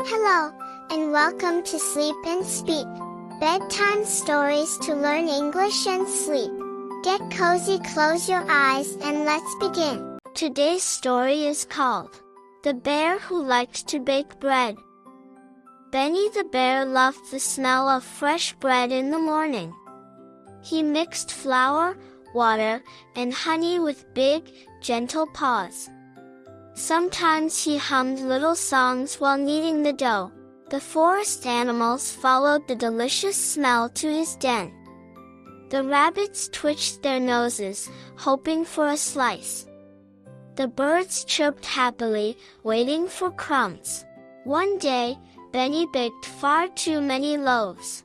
Hello, and welcome to Sleep and Speak, bedtime stories to learn English and sleep. Get cozy, close your eyes, and let's begin. Today's story is called The Bear Who Liked to Bake Bread. Benny the bear loved the smell of fresh bread in the morning. He mixed flour, water, and honey with big, gentle paws. Sometimes he hummed little songs while kneading the dough. The forest animals followed the delicious smell to his den. The rabbits twitched their noses, hoping for a slice. The birds chirped happily, waiting for crumbs. One day, Benny baked far too many loaves.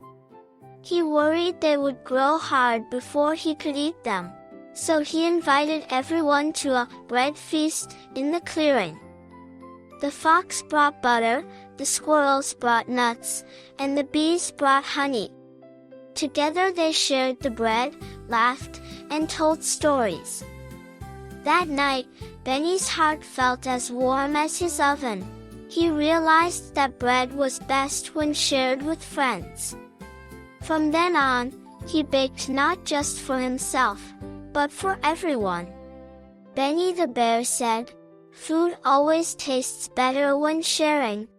He worried they would grow hard before he could eat them. So he invited everyone to a bread feast in the clearing. The fox brought butter, the squirrels brought nuts, and the bees brought honey. Together they shared the bread, laughed, and told stories. That night, Benny's heart felt as warm as his oven. He realized that bread was best when shared with friends. From then on, he baked not just for himself, but for everyone. Benny the bear said, "Food always tastes better when sharing."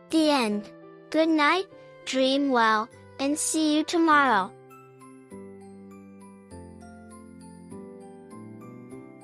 The end. Good night, dream well, and see you tomorrow.